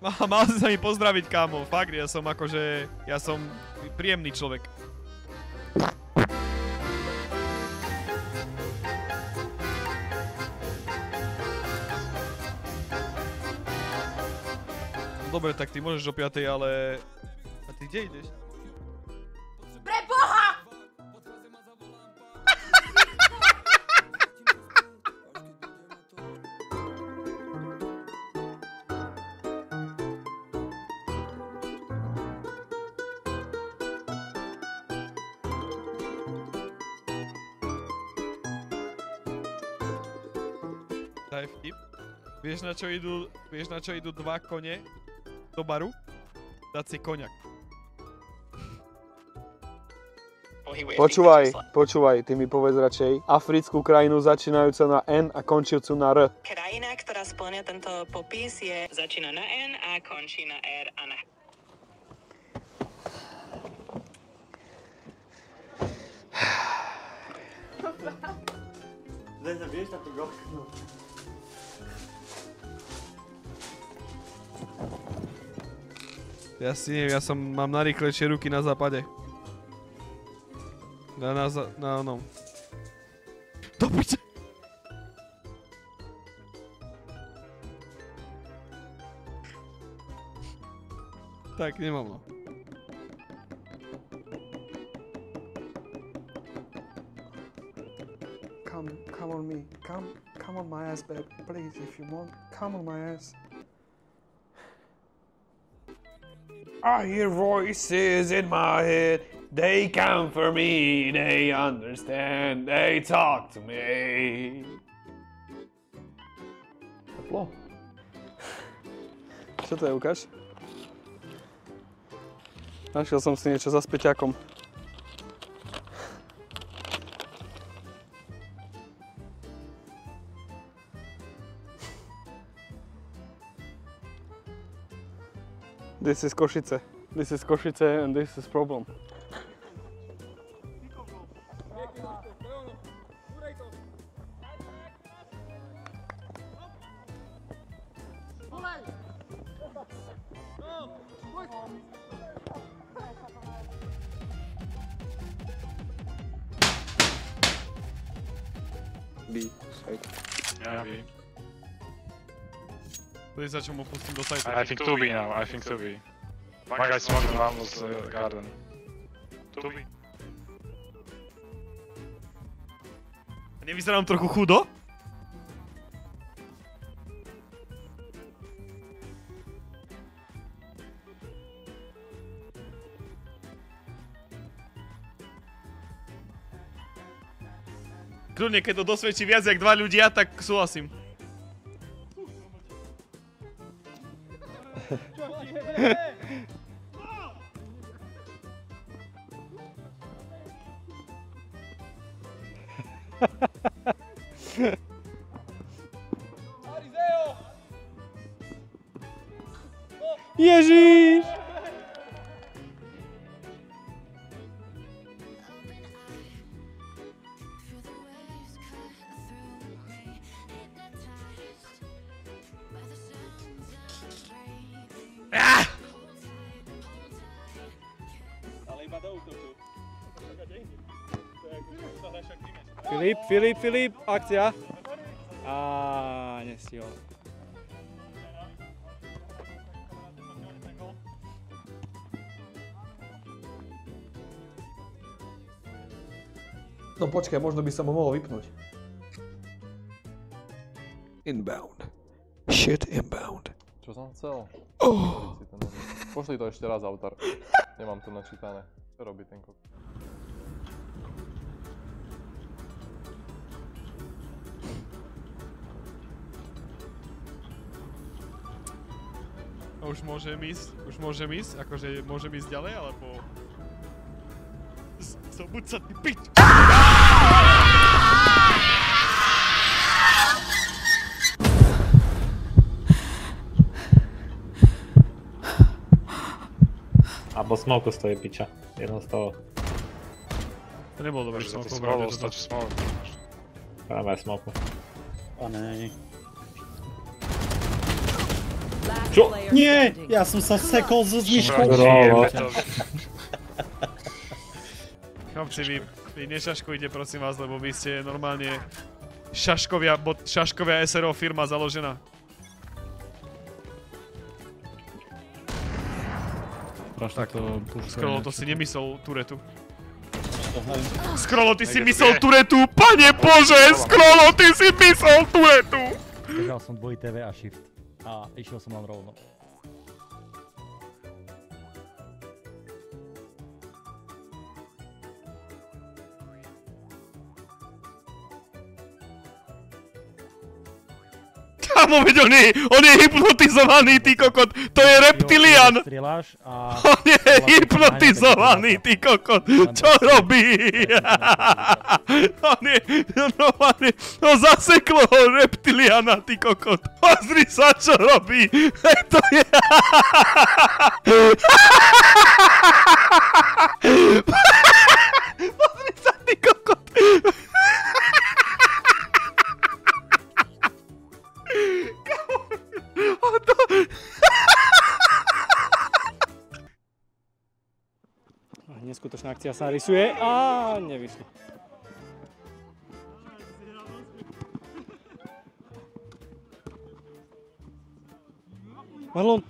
Mal si sa mi pozdraviť, kámo. Fakt, ja som akože... Ja som príjemný človek. Dobre, tak ty môžeš o 5, ale... A ty kde ideš? Preboha! Daj vtip. Vieš na čo idú dva kone do baru? Dať si koňak. Počúvaj, ty mi povedz radšej africkú krajinu začínajúcu na N a končujúcu na R. Krajina, ktorá spĺňa tento popis je začína na N a končí na R a na H. Vieš na to goknú. Ja si neviem, mám najrýchlejšie ruky na západe. Na onom. To piče! Tak, nemám no. Come on me. Come on my ass, babe. Please, if you want. Come on my ass. I hear voices in my head. They come for me. They understand. They talk to me. Teplo. Čo to je, ukáž? Našiel som si niečo za späťakom. This is Košice. This is Košice and this is problem. B, side. Yeah, B. Please, za čo mu pustím do sajtu. I think 2B now, I think 2B. One guy smoking Ramos garden. 2B. Nevyzerám trochu chudo? Kľudne, keď to dosvedčí viac jak 2 ľudia, tak súhlasím. Ježiš! Filip, akcia. Nestihol. No počkaj, možno by som ho mohol vypnúť. Inbound. Shit inbound. Čo som chcel? Pošli to ešte raz, autor. Nemám to načítané. Čo robí ten kok? Už môžem ísť, akože môžem ísť ďalej, alebo... Zobuď sa, ty pič! Abo smoku stojí piča, jedno z toho. To nebol dobrý Môžeš za to smoke, smolu, stačí smolu. Práve smoku. A není. Čo? Nie! Ja som sa sekol so znižkou. Chlapci, vy nešaškujte prosím vás, lebo vy ste normálne šaškovia SRO firma založená. Tak, Skrolo, to si nemyslel Turetu. Skrolo, ty si myslel Turetu! Pane Bože! Skrolo, ty si myslel Turetu! Držal som dvojité V a shift a išiel som len rovno. Kámo, veď on je hypnotizovaný, ty kokot! To je reptilian! Strieľaš a... On je hypnotizovaný, ty kokot! Čo robí? On je normálne... No zaseklo ho reptiliana, ty kokot! Pozri sa, čo robí! To je... Pozri sa, ty kokot! Neskutočná akcia sa rysuje a nevyšlo. Marlon!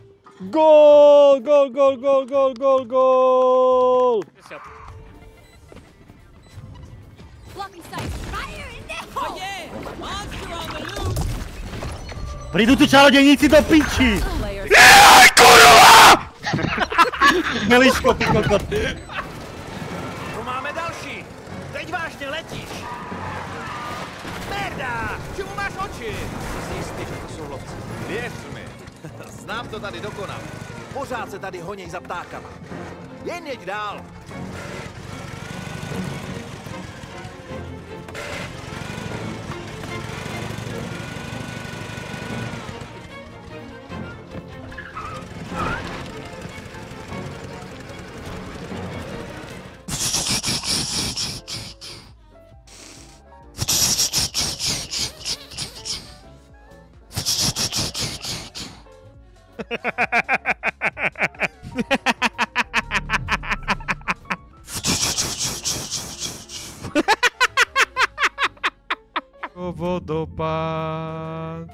Gól! Gól, gól, gól, gól, gól, gól! Prídu tu čarodejníci do piči! Jaj, kurva! Meličko, ty kokot! Tu máme další! Teď vážně letíš! Merda! K čemu máš oči? Jsi jistý, že to jsou lovci? Věř mi. Znám to tady dokonale. Pořád se tady honěj za ptákama. Jen jeď dál. Vodopád.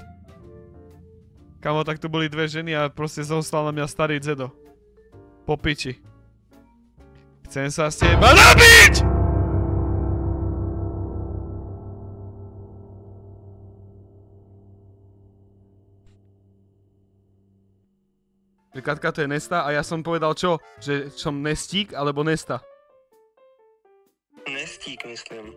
Kamo, tak tu boli dve ženy a proste zostal na mňa starý dzedo. Po piči. Chcem sa s teba nabiť! Katka, to je Nesta a ja som povedal čo? Že som Nestík alebo Nesta? Nestík, myslím.